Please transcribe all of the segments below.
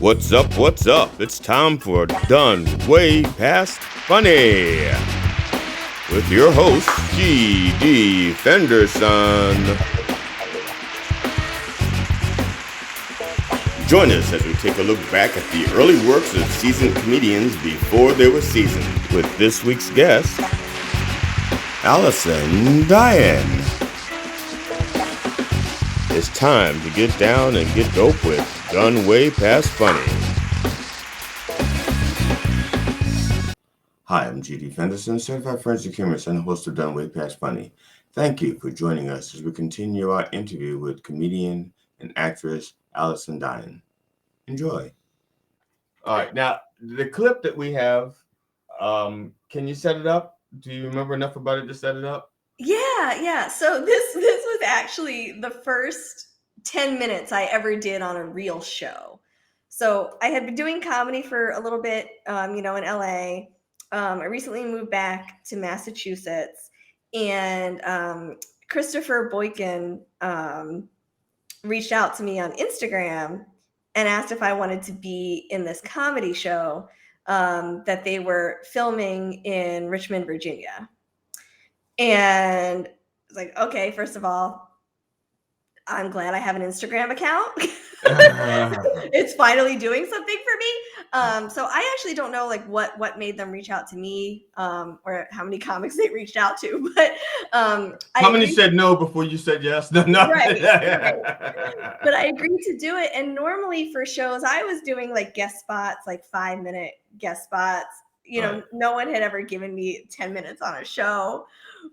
What's up, what's up? It's time for Done Way Past Funny with your host, G.D. Fenderson. Join us as we take a look back at the early works of seasoned comedians before they were seasoned with this week's guest, Allison Dyen. It's time to get down and get dope with Done Way Past Funny. Hi, I'm G.D. Fenderson, certified forensic humorist and host of Done Way Past Funny. Thank you for joining us as we continue our interview with comedian and actress Allison Dyen. Enjoy. All right, now the clip that we have, can you set it up? Do you remember enough about it to set it up? Yeah. So this was actually the first 10 minutes I ever did on a real show. So I had been doing comedy for a little bit, in LA. I recently moved back to Massachusetts, and Christopher Boykin reached out to me on Instagram and asked if I wanted to be in this comedy show that they were filming in Richmond, Virginia. And I was like, okay, first of all, I'm glad I have an Instagram account. It's finally doing something for me. So I actually don't know what made them reach out to me, or how many comics they reached out to. But how many said no before you said yes? No. Right. But I agreed to do it. And normally for shows, I was doing like guest spots, like 5-minute guest spots. Right. No one had ever given me 10 minutes on a show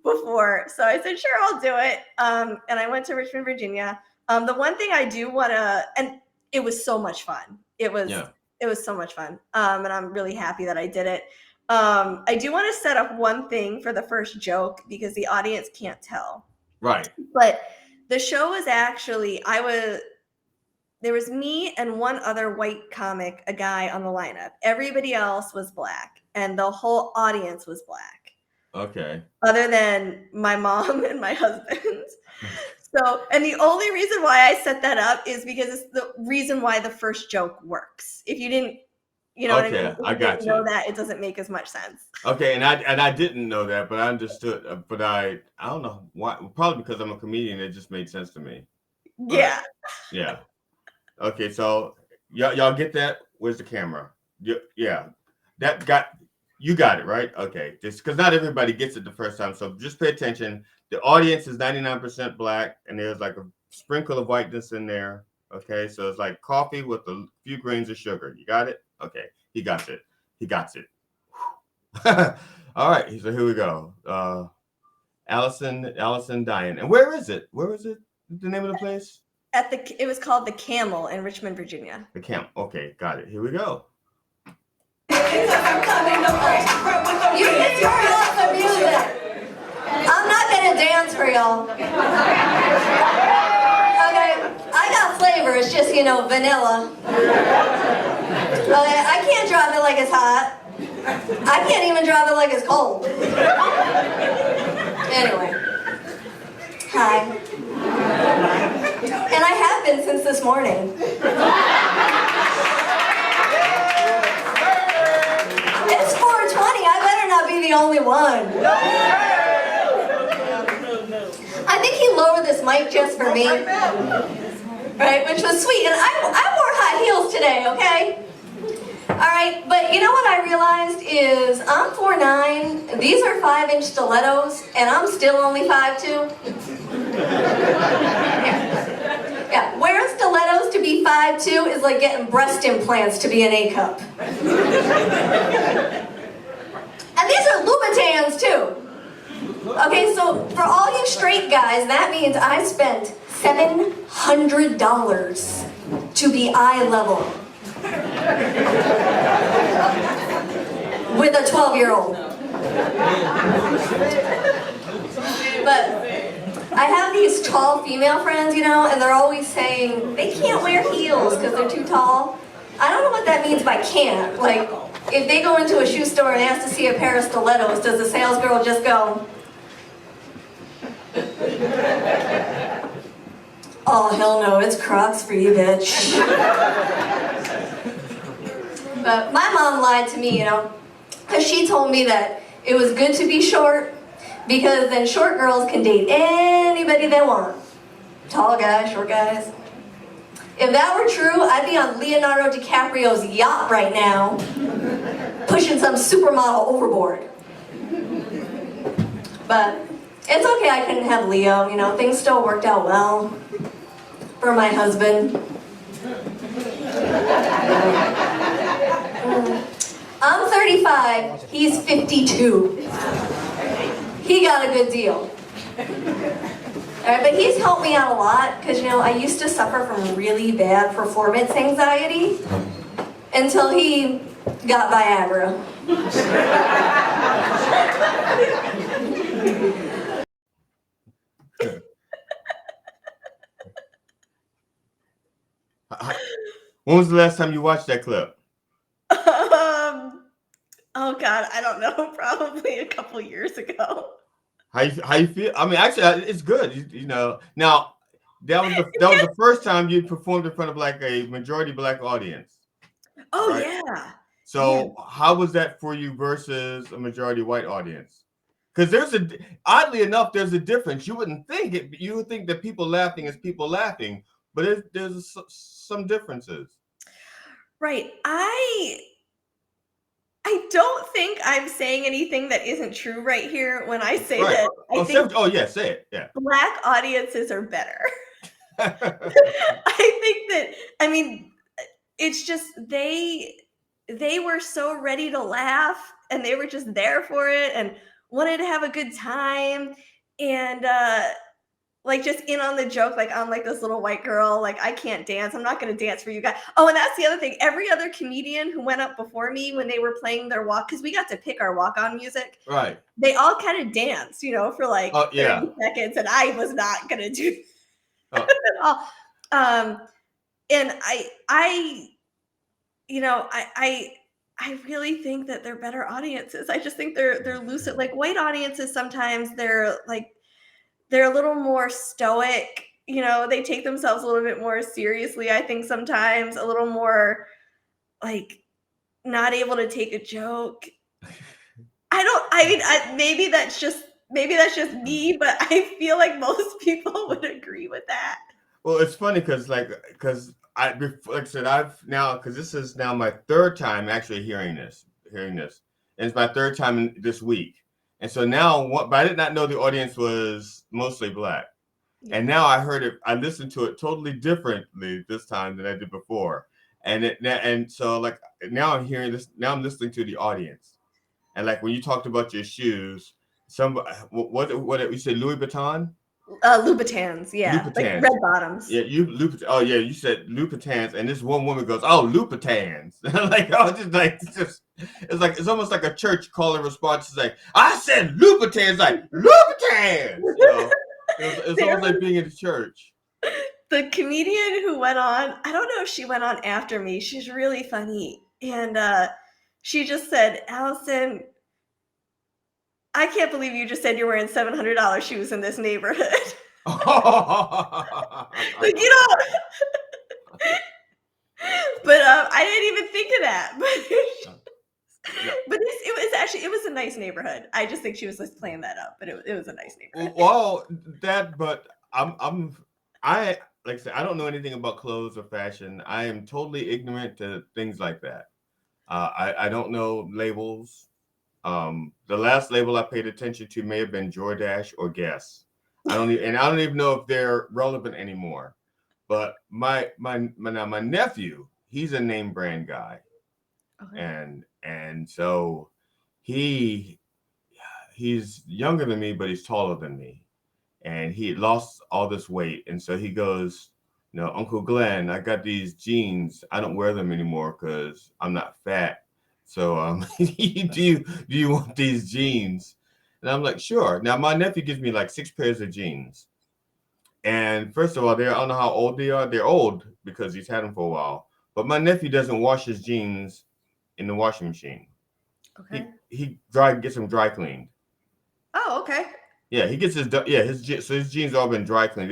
before. So I said, sure, I'll do it. And I went to Richmond, Virginia. The one thing I do want to, and it was so much fun. It was so much fun. And I'm really happy that I did it. I do want to set up one thing for the first joke because the audience can't tell. Right. But the show was actually, there was me and one other white comic, a guy on the lineup. Everybody else was black, and the whole audience was black. Okay. Other than my mom and my husband. So, and the only reason why I set that up is because it's the reason why the first joke works. If you didn't, what I mean? If I got you. Know that, it doesn't make as much sense. Okay, and I didn't know that, but I understood. But I don't know why. Probably because I'm a comedian, it just made sense to me. Yeah. Yeah. Okay, so y'all get that? Where's the camera? Yeah, you got it, right? Okay, just because not everybody gets it the first time, so just pay attention. The audience is 99% black, and there's like a sprinkle of whiteness in there. Okay, so it's like coffee with a few grains of sugar. You got it? Okay, he got it. All right, so here we go. Allison Dyen. And where is it? Where is it? The name of the place? It was called The Camel in Richmond, Virginia. The Camel. Okay, got it. Here we go. You can turn off the music. I'm not gonna dance for y'all. Okay, I got flavor. It's just vanilla. Okay, I can't drive it like it's hot. I can't even drive it like it's cold. Anyway, hi. And I have been since this morning. It's 4:20. I better not be the only one. I think he lowered this mic just for me. Right, which was sweet. And I wore high heels today, okay? Alright, but you know what I realized is I'm 4'9", these are 5-inch stilettos, and I'm still only 5'2". Yeah, wearing stilettos to be 5'2" is like getting breast implants to be an A cup. And these are Louboutins too. Okay, so for all you straight guys, that means I spent $700 to be eye level with a 12-year-old. But I have these tall female friends, and they're always saying they can't wear heels because they're too tall. I don't know what that means by can't. Like, if they go into a shoe store and ask to see a pair of stilettos, does the sales girl just go, oh, hell no, it's Crocs for you, bitch. But my mom lied to me, because she told me that it was good to be short, because then short girls can date anybody they want. Tall guys, short guys. If that were true, I'd be on Leonardo DiCaprio's yacht right now, pushing some supermodel overboard. But it's okay I couldn't have Leo, things still worked out well for my husband. I'm 35, he's 52. He got a good deal. Alright, but he's helped me out a lot because, I used to suffer from really bad performance anxiety until he got Viagra. When was the last time you watched that clip? Oh God, I don't know. Probably a couple years ago. How you feel? I mean, actually, it's good. Now that was the first time you performed in front of like a majority Black audience. Oh right? yeah. So how was that for you versus a majority white audience? Because oddly enough, there's a difference. You wouldn't think it. You would think that people laughing is people laughing, but there's some differences. Right. I don't think I'm saying anything that isn't true right here when I say that I think say it. Yeah. Black audiences are better. I think that, it's just they were so ready to laugh and they were just there for it and wanted to have a good time and like just in on the joke, like I'm like this little white girl, like I can't dance. I'm not going to dance for you guys. Oh, and that's the other thing. Every other comedian who went up before me when they were playing their walk, because we got to pick our walk-on music. Right. They all kind of danced, for like 30 seconds, and I was not going to do that at all. And I really think that they're better audiences. I just think they're lucid. Like white audiences, sometimes they're a little more stoic, they take themselves a little bit more seriously. I think sometimes a little more like not able to take a joke. Maybe that's just me, but I feel like most people would agree with that. Well, it's funny because like I said, because this is now my third time actually hearing this, and it's my third time this week. And so now, but I did not know the audience was mostly Black. Yeah. And now I listened to it totally differently this time than I did before. And so like now I'm hearing this, now I'm listening to the audience. And like when you talked about your shoes, what you said, Louis Vuitton? Louboutins, yeah. Louboutins. Like red bottoms. Yeah, you said Louboutins, and this one woman goes, "Oh, Louboutins." Like, it's almost like a church call and response. It's like, "I said Louboutins," like Louboutins. It's almost like being in the church. The comedian who went on, I don't know if she went on after me. She's really funny, and she just said, "Allison, I can't believe you just said you're wearing $700 shoes in this neighborhood." Like, but I didn't even think of that. But it was a nice neighborhood. I just think she was just playing that up, but it was a nice neighborhood. Well, but I like I said, I don't know anything about clothes or fashion. I am totally ignorant to things like that. I don't know labels. The last label I paid attention to may have been Jordache or Guess. I don't even know if they're relevant anymore. But my nephew, he's a name brand guy, okay. and so he's younger than me, but he's taller than me, and he lost all this weight, and so he goes, Uncle Glenn, I got these jeans. I don't wear them anymore because I'm not fat. So do you want these jeans? And I'm like, sure. Now my nephew gives me like 6 pairs of jeans. And first of all, I don't know how old they are. They're old because he's had them for a while. But my nephew doesn't wash his jeans in the washing machine. Okay. He gets them dry cleaned. Oh, okay. Yeah, he gets his jeans all been dry cleaned.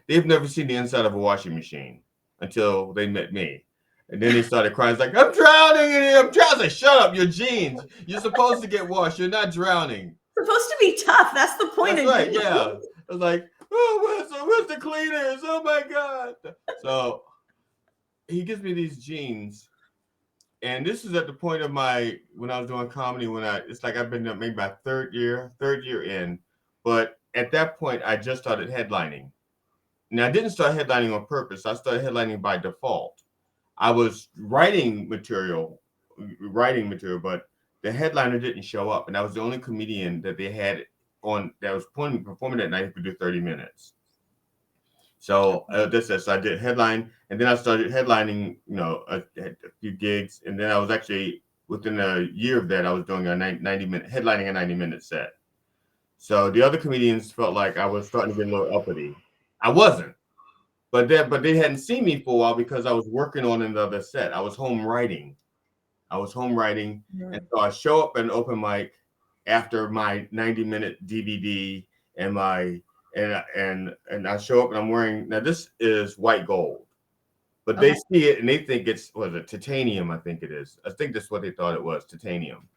They've never seen the inside of a washing machine until they met me. And then he started crying. He's like, I'm drowning in here. I'm drowning. I was like, shut up, your jeans. You're supposed to get washed. You're not drowning. It's supposed to be tough. That's the point. That's right, yeah. I was like, oh, where's the cleaners? Oh my God. So he gives me these jeans. And this is at the point of when I was doing comedy, it's like I've been maybe my third year in. But at that point, I just started headlining. Now, I didn't start headlining on purpose. I started headlining by default. I was writing material, but the headliner didn't show up. And I was the only comedian that they had on that was performing that night who could do 30 minutes. So so I did headline, and then I started headlining, a few gigs, and then I was actually within a year of that I was doing a 90-minute headlining a 90-minute set. So the other comedians felt like I was starting to get a little uppity. I wasn't, but they hadn't seen me for a while because I was working on another set. I was home writing, and so I show up at an open mic after my 90-minute DVD and and I show up and I'm wearing, now this is white gold, but they see it and they think it's titanium. I think it is. I think that's what they thought it was, titanium.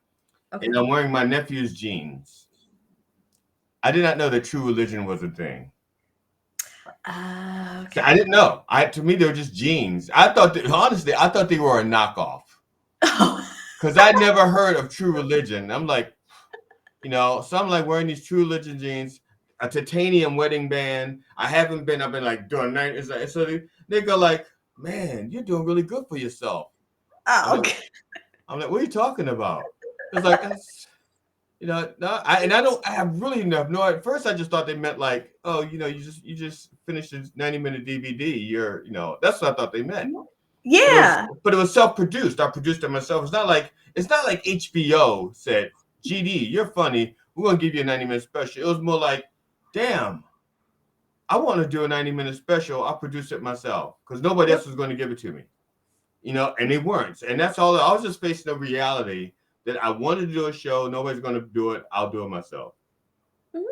Okay. And I'm wearing my nephew's jeans. I did not know that True Religion was a thing. Okay. I didn't know. To me, they were just jeans. Honestly, I thought they were a knockoff. Because I'd never heard of True Religion. I'm like, so I'm like wearing these True Religion jeans, a titanium wedding band. I've been like doing night. It's like, so they go like, man, you're doing really good for yourself. Oh, okay. I'm like, what are you talking about? It's like, I have really no. At first, I just thought they meant like, oh, you just finished a 90-minute DVD. That's what I thought they meant. Yeah. But it was self-produced. I produced it myself. It's not like HBO said, GD, you're funny. We're gonna give you a 90-minute special. It was more like, damn, I want to do a 90-minute special. I'll produce it myself because nobody else was going to give it to me. And they weren't. And that's all. I was just facing the reality that I wanted to do a show. Nobody's going to do it. I'll do it myself. Mm-hmm.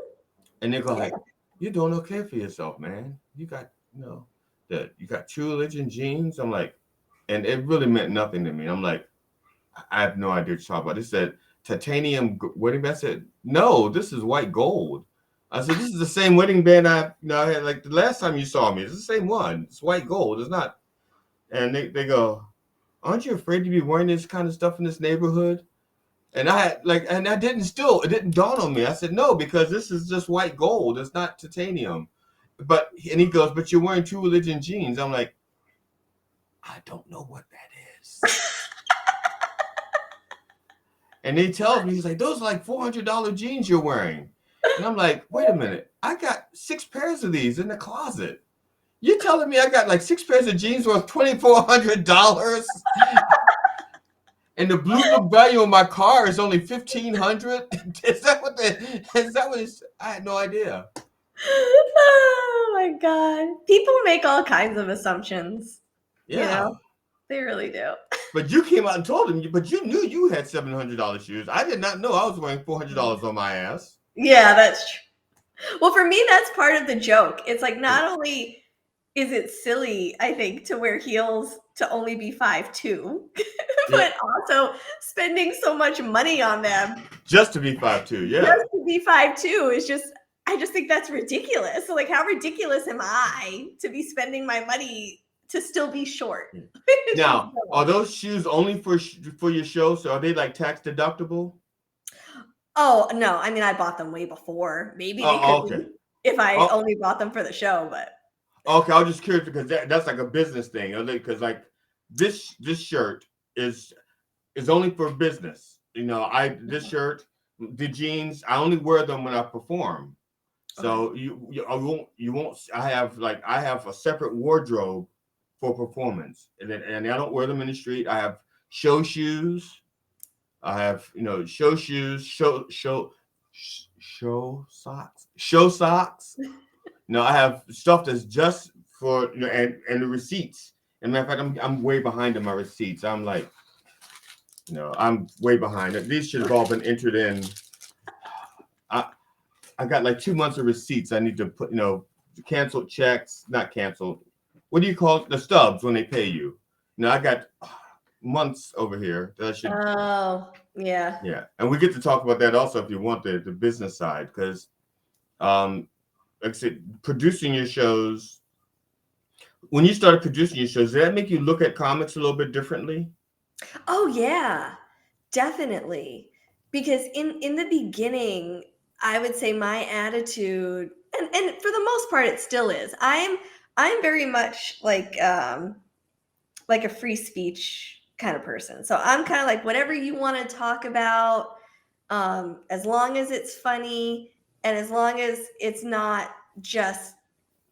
And they go like, you're doing okay for yourself, man. You got, you got True Religion jeans. I'm like, and it really meant nothing to me. I'm like, I have no idea what you're talking about. They said titanium wedding band. I said, no, this is white gold. I said, this is the same wedding band I had like the last time you saw me. It's the same one. It's white gold. It's not. And they go, aren't you afraid to be wearing this kind of stuff in this neighborhood? And it didn't dawn on me. I said, no, because this is just white gold. It's not titanium. And he goes, but you're wearing True Religion jeans. I'm like, I don't know what that is. And he tells me, he's like, those are like $400 jeans you're wearing. And I'm like, wait a minute. I got 6 pairs of these in the closet. You're telling me I got like 6 pairs of jeans worth $2,400? And the blue book value of my car is only $1,500? Is that what it's? I had no idea. Oh my God. People make all kinds of assumptions. Yeah. They really do. But you came out and told him, but you knew you had $700 shoes. I did not know I was wearing $400 on my ass. Yeah, that's true. Well, for me, that's part of the joke. It's like, not only is it silly, I think, to wear heels to only be 5'2", but also spending so much money on them. Just to be 5'2", yeah. Just to be 5'2" is just, I just think that's ridiculous. So like, how ridiculous am I to be spending my money to still be short? Now, are those shoes only for your show? So are they like tax deductible? Oh, no. I mean, I bought them way before. Maybe they could be if I only bought them for the show, but. Okay, I was just curious because that's like a business thing. Because like this shirt is only for business. This shirt, the jeans, I only wear them when I perform. So you won't. I have a separate wardrobe for performance, and I don't wear them in the street. I have show shoes. I have show shoes, show socks. I have stuff that's just for and the receipts. And matter of fact, I'm way behind in my receipts. I'm like, I'm way behind. These should have all been entered in. I got like 2 months of receipts. I need to put, canceled checks, not canceled. What do you call it? The stubs when they pay you? I got months over here that I should. Oh, yeah. Yeah, and we get to talk about that also if you want the business side, because like I said, producing your shows. When you started producing your shows, did that make you look at comics a little bit differently? Oh yeah, definitely. Because in the beginning, I would say my attitude, and for the most part it still is. I'm very much like a free speech kind of person. So I'm kind of like whatever you want to talk about, as long as it's funny and as long as it's not just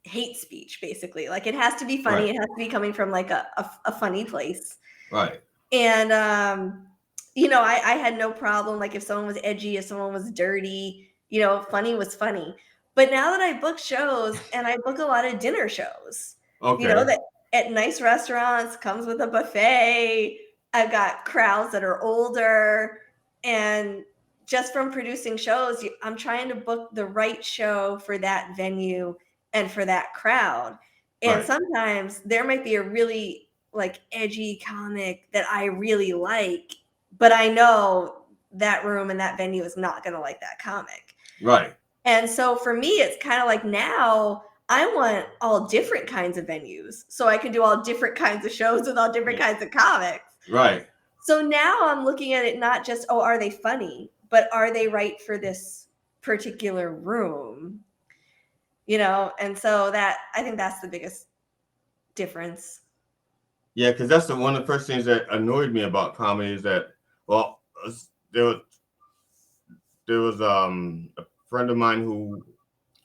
hate speech, basically. Like it has to be funny. Right. It has to be coming from like a funny place. Right. And I had no problem. Like if someone was edgy, if someone was dirty, funny was funny. But now that I book shows and I book a lot of dinner shows, Okay. that at nice restaurants, comes with a buffet. I've got crowds that are older. And just from producing shows, I'm trying to book the right show for that venue and for that crowd. And Right. sometimes there might be a really like edgy comic that I really like, but I know that room and that venue is not going to like that comic. Right. And so for me, it's kind of like now I want all different kinds of venues so I can do all different kinds of shows with all different kinds of comics. Right. So now I'm looking at it not just, oh, are they funny, but are they right for this particular room? And so that I think that's the biggest difference. Yeah, because that's one of the first things that annoyed me about comedy is that, well, there was a friend of mine who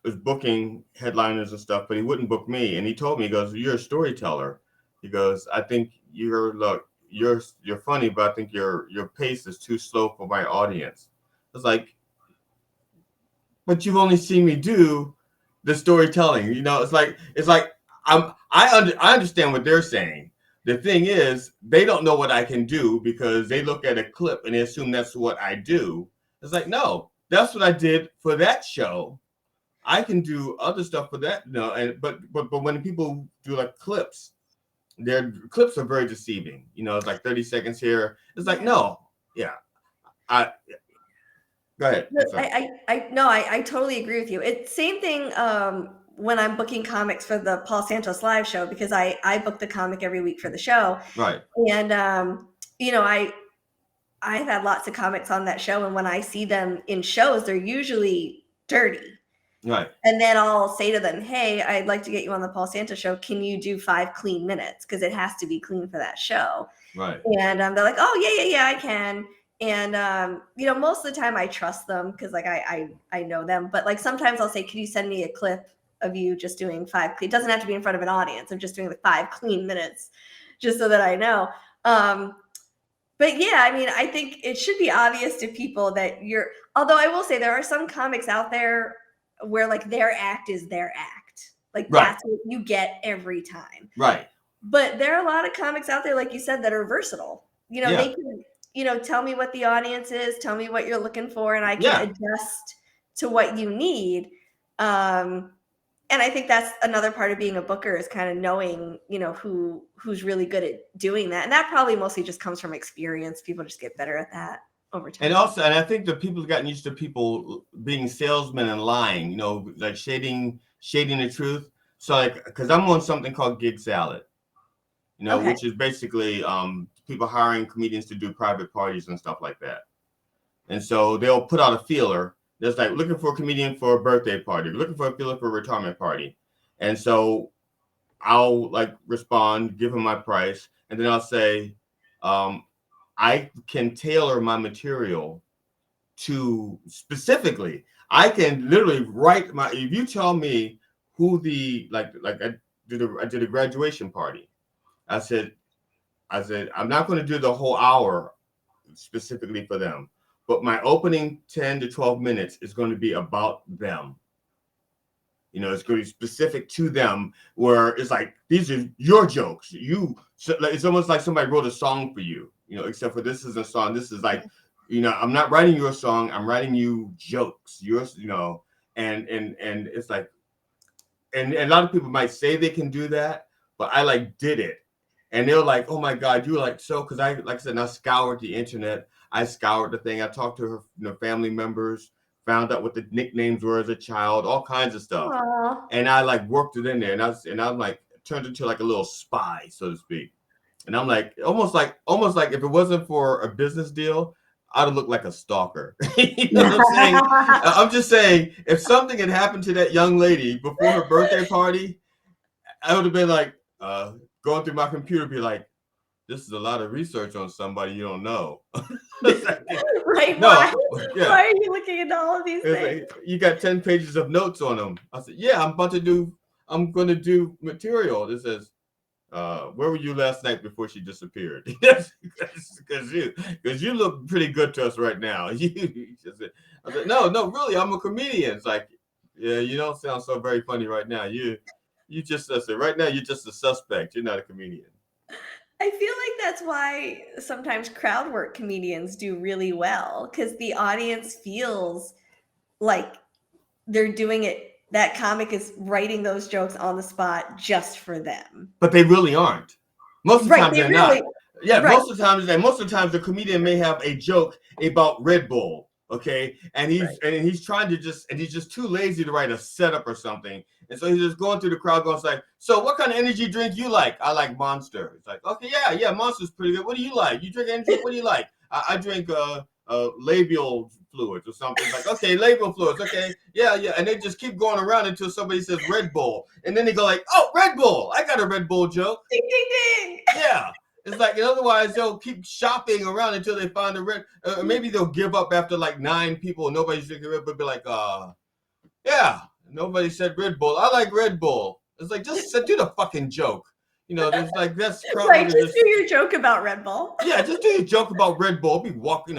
was booking headliners and stuff, but he wouldn't book me. And he told me, he goes, "You're a storyteller." He goes, "I think you're funny, but I think your pace is too slow for my audience." I was like, "But you've only seen me do the storytelling." It's like I understand what they're saying. The thing is, they don't know what I can do because they look at a clip and they assume that's what I do. It's like, no, that's what I did for that show. I can do other stuff for that, but when people do like clips, their clips are very deceiving. It's like 30 seconds here. It's like, no, yeah. Go ahead. I totally agree with you. It's same thing when I'm booking comics for the Paul Santos live show, because I book the comic every week for the show. Right. And I've had lots of comics on that show, and when I see them in shows, they're usually dirty. Right. And then I'll say to them, "Hey, I'd like to get you on the Paul Santos show. Can you do 5 clean minutes? Because it has to be clean for that show." Right. And they're like, "Oh, yeah, I can." And most of the time I trust them because like I know them. But like sometimes I'll say, "Could you send me a clip of you just doing 5 clean?" It doesn't have to be in front of an audience. I'm just doing the 5 clean minutes, just so that I know. But yeah, I mean, I think it should be obvious to people that although I will say there are some comics out there where like their act is their act. Like that's what you get every time. Right. But there are a lot of comics out there, like you said, that are versatile. They can, tell me what the audience is, tell me what you're looking for, and I can adjust to what you need. And I think that's another part of being a booker is kind of knowing, who's really good at doing that. And that probably mostly just comes from experience. People just get better at that over time. And also, and I think the people have gotten used to people being salesmen and lying, like shading the truth. So like, because I'm on something called Gig Salad, which is basically people hiring comedians to do private parties and stuff like that. And so they'll put out a feeler that's like looking for a comedian for a birthday party, looking for a feeler for a retirement party. And so I'll like respond, give them my price, and then I'll say, I can tailor my material to specifically. I can literally write if you tell me who I did a graduation party. I said, I'm not going to do the whole hour specifically for them, but my opening 10 to 12 minutes is going to be about them. It's going to be specific to them, where it's like, these are your jokes. It's almost like somebody wrote a song for you, except for this is a song. This is like, I'm not writing you a song. I'm writing you jokes. And it's like, and a lot of people might say they can do that, but I like did it. And they're like, oh my God, you were like so, because I said, I scoured the internet. I scoured the thing. I talked to her family members, found out what the nicknames were as a child, all kinds of stuff. Aw. And I like worked it in there, and I'm like turned into like a little spy, so to speak. And I'm like almost like if it wasn't for a business deal, I'd have looked like a stalker. You know what I'm saying? I'm just saying, if something had happened to that young lady before her birthday party, I would have been like, going through my computer, be like, this is a lot of research on somebody you don't know. Right? No, Why? yeah. Why are you looking into all of these things? Like, you got 10 pages of notes on them. I said, yeah, I'm going to do material. This says, where were you last night before she disappeared? Because you look pretty good to us right now. I said, no, really, I'm a comedian. It's like, yeah, you don't sound so very funny right now. You just, I said, right now, you're just a suspect. You're not a comedian. I feel like that's why sometimes crowd work comedians do really well, because the audience feels like they're doing it. That comic is writing those jokes on the spot just for them. But they really aren't. Most of the time, they're not. Yeah, right. most of the times the comedian may have a joke about Red Bull, okay, and he's trying to he's just too lazy to write a setup or something, and so he's just going through the crowd, going like, so what kind of energy drink you like? I like Monster. It's like, okay, yeah, Monster's pretty good. What do you like? You drink energy? What do you like? I drink labial fluids or something. It's like, okay, labial fluids, okay, yeah, and they just keep going around until somebody says Red Bull, and then they go like, oh, Red Bull, I got a Red Bull joke. Ding ding ding. Yeah. It's like, otherwise they'll keep shopping around until they find a red. Maybe they'll give up after like 9 people and nobody's drinking Red Bull. Be like, yeah, nobody said Red Bull. I like Red Bull. It's like, just do the fucking joke. There's like, that's right. Just do your joke about Red Bull. Yeah, just do your joke about Red Bull. Be walking,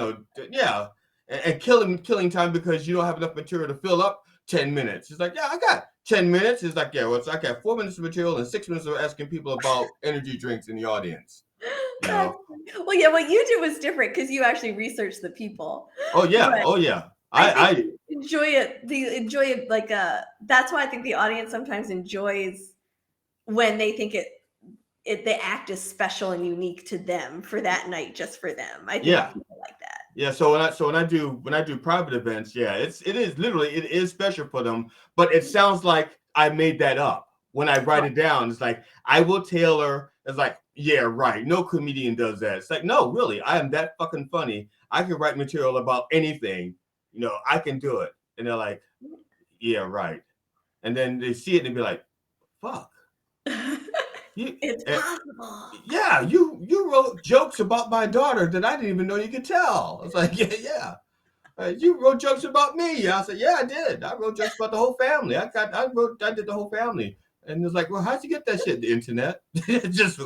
yeah, and killing time because you don't have enough material to fill up 10 minutes. It's like, yeah, I got 10 minutes. It's like, yeah, well, I got 4 minutes of material and 6 minutes of asking people about energy drinks in the audience. Well, yeah, what you do is different because you actually research the people. Oh yeah. I enjoy it. Like that's why I think the audience sometimes enjoys when they think the act is special and unique to them for that night, just for them. I think people like that. Yeah. So when I do private events, yeah, it is special for them. But it sounds like I made that up when I write it down. It's like, I will tailor. It's like, yeah, right. No comedian does that. It's like, no, really, I am that fucking funny. I can write material about anything. I can do it. And they're like, yeah, right. And then they see it and they be like, fuck. It's possible. Yeah, you wrote jokes about my daughter that I didn't even know you could tell. I was like, yeah. You wrote jokes about me. I said, yeah, I did. I wrote jokes about the whole family. I did the whole family. And it's like, well, how'd you get that shit? The internet? Just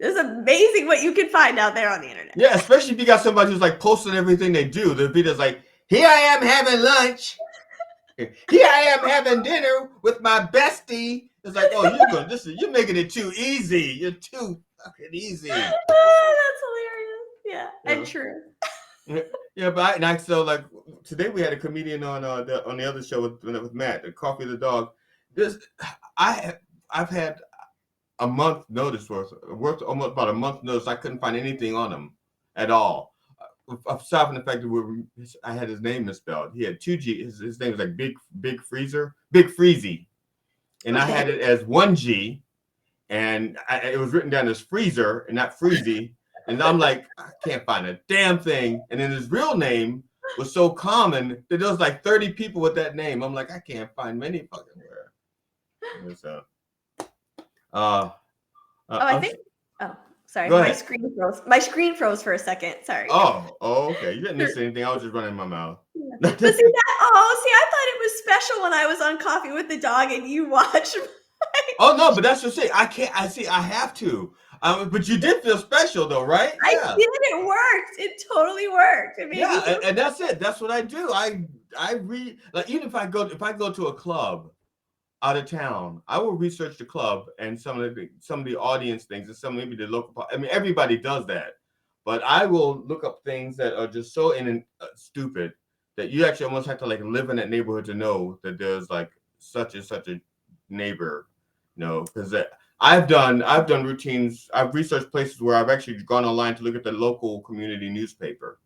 it's amazing what you can find out there on the internet. Yeah, especially if you got somebody who's like posting everything they do. The video's like, here I am having lunch. Here I am having dinner with my bestie. It's like, oh, you're making it too easy. You're too fucking easy. Oh, that's hilarious. Yeah, and true. Yeah, but so like today we had a comedian on the other show with Matt, the Coffee the Dog. I've had a month notice worth almost about a month notice. I couldn't find anything on him at all. Aside from the fact that I had his name misspelled. He had 2 G. His name was like Big Freezy, and I had it as 1 G, and it was written down as Freezer and not Freezy. And I'm like, I can't find a damn thing. And then his real name was so common that there was like 30 people with that name. I'm like, I can't find many fucking where. So, I think. Oh, sorry. My screen froze for a second. Sorry. Oh, okay. You didn't miss anything. I was just running my mouth. But see, I thought it was special when I was on Coffee with the Dog and you watched. Oh no, but that's just it. I have to. But you did feel special though, right? I did. It worked. It totally worked. And that's it. That's what I do. I read, like, even if I go to a club out of town, I will research the club and some of the audience things and maybe the local. I mean, everybody does that, but I will look up things that are just so stupid that you actually almost have to like live in that neighborhood to know that there's like such and such a neighbor, because I've done routines. I've researched places where I've actually gone online to look at the local community newspaper.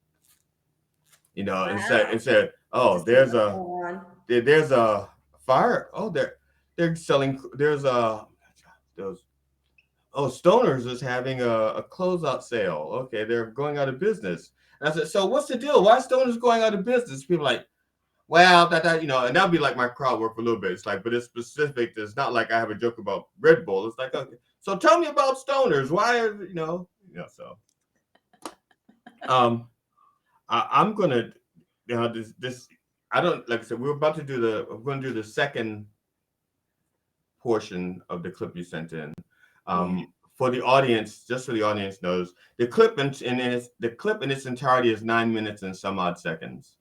You know, Wow. and said, oh, there's a fire. Oh, they're selling. There's a those. Oh, Stoners is having a closeout sale. Okay, they're going out of business. And I said, so what's the deal? Why is Stoners going out of business? People are like, well, that you know, and that'll be like my crowd work for a little bit. It's like, but it's specific. It's not like I have a joke about Red Bull. It's like, okay, so tell me about Stoners. Why are so I'm gonna this I don't like I said, we're going to do the second portion of the clip you sent in. For the audience, just so the audience knows, the clip in its entirety is 9 minutes and some odd seconds.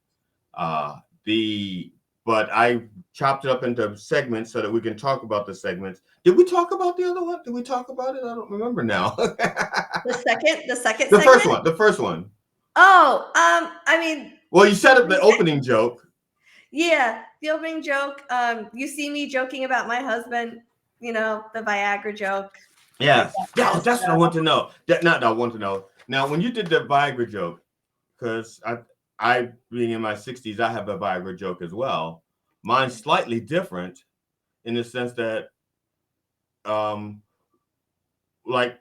But I chopped it up into segments so that we can talk about the segments. Did we talk about the other one? Did we talk about it? I don't remember now. The second the segment? The first one. Oh, I mean. Well, you set up the opening joke. Yeah, the opening joke. You see me joking about my husband. You know, the Viagra joke. Yeah, that's what I want to know. I want to know. Now, when you did the Viagra joke, because I being in my 60s, I have a Viagra joke as well. Mine's slightly different in the sense that, like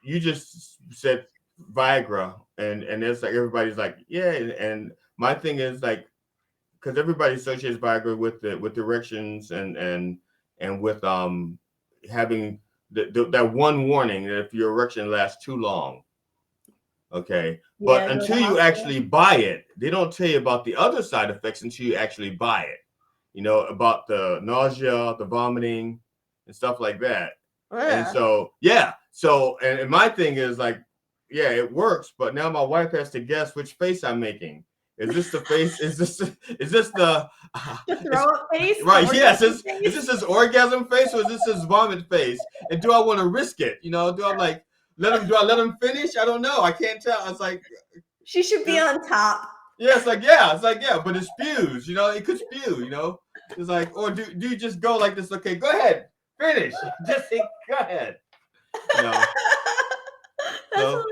you just said Viagra, and it's like everybody's like, yeah, and my thing is like, because everybody associates Viagra with erections and with having that one warning that if your erection lasts too long. Okay. But until you actually buy it, they don't tell you about the other side effects until you actually buy it. You know, about the nausea, the vomiting, and stuff like that. And so, yeah. So, and my thing is like, yeah, it works, but now my wife has to guess which face I'm making. Is this the face? Is this the throw up face? Right. Yes. Is this his orgasm face or is this his vomit face? And do I want to risk it? You know, do I like do I let him finish? I don't know. I can't tell. I was like, she should be on top. Yeah, it's like yeah, but it spews. You know, it could spew. You know, it's like, or do you just go like this? Okay, go ahead, finish. Just say, go ahead. You know. That's hilarious.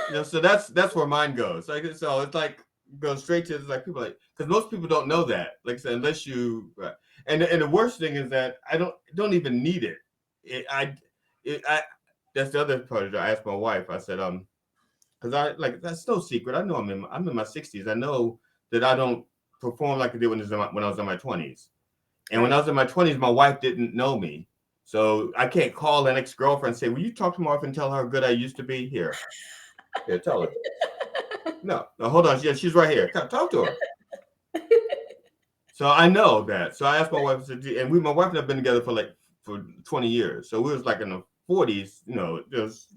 You know, so that's where mine goes. Like, so it's like goes straight to like people like, because most people don't know that. Like I said, unless you and the worst thing is that I don't even need it. That's the other part of it. I asked my wife. I said, because I like that's no secret. I know I'm in my 60s. I know that I don't perform like I did when I was in my 20s. And when I was in my 20s, my wife didn't know me. So I can't call an ex-girlfriend and say, will you talk to my wife and tell her how good I used to be? Here, tell her. No, hold on. Yeah, she's right here. Talk to her. So I know that. So I asked my wife, and my wife and I have been together for 20 years. So we was like in the 40s. You know, there's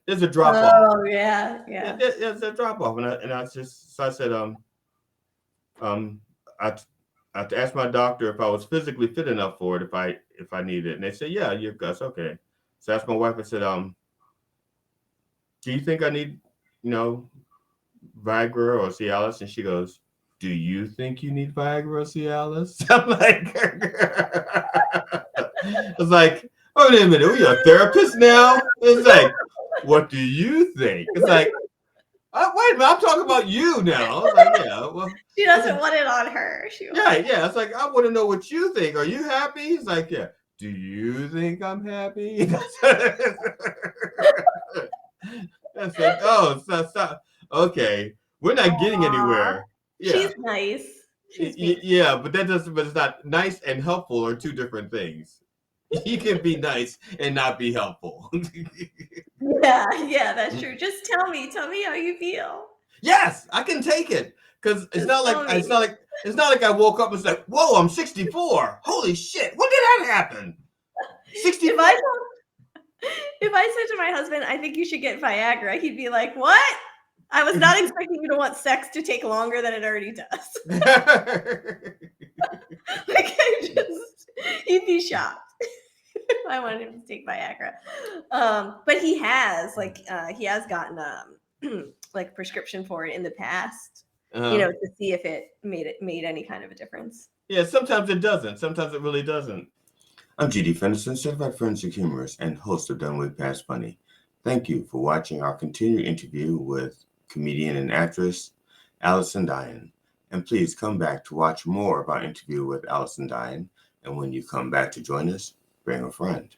a drop off. Oh yeah. There's a drop off, and I said I asked my doctor if I was physically fit enough for it if I need it, and they said yeah, you're Gus, okay. So I asked my wife. I said do you think I need Viagra or Cialis? And she goes, do you think you need Viagra or Cialis? I'm like, I was like, oh, wait a minute, we a therapist now? It's like, what do you think? It's like, wait a minute, I'm talking about you now. I was like, yeah, well. She doesn't want it on her. Yeah. It's like, I want to know what you think. Are you happy? He's like, yeah. Do you think I'm happy? That's like, oh, stop. Okay, we're not getting anywhere. Yeah. She's nice. Yeah, but it's not nice and helpful are two different things. You can be nice and not be helpful. Yeah, that's true. Just tell me how you feel. Yes, I can take it because it's not like I woke up and was like, whoa, I'm 64. Holy shit, when did that happen? 64. If I said to my husband, I think you should get Viagra, he'd be like, what? I was not expecting you to want sex to take longer than it already does. He'd be shocked if I wanted him to take Viagra. But he has gotten like prescription for it in the past, to see if it made any kind of a difference. Yeah, sometimes it doesn't. Sometimes it really doesn't. I'm GD Fenderson, certified forensic humorist and host of Done Way Past Funny. Thank you for watching our continued interview with comedian and actress Allison Dyen. And please come back to watch more of our interview with Allison Dyen. And when you come back to join us, bring a friend.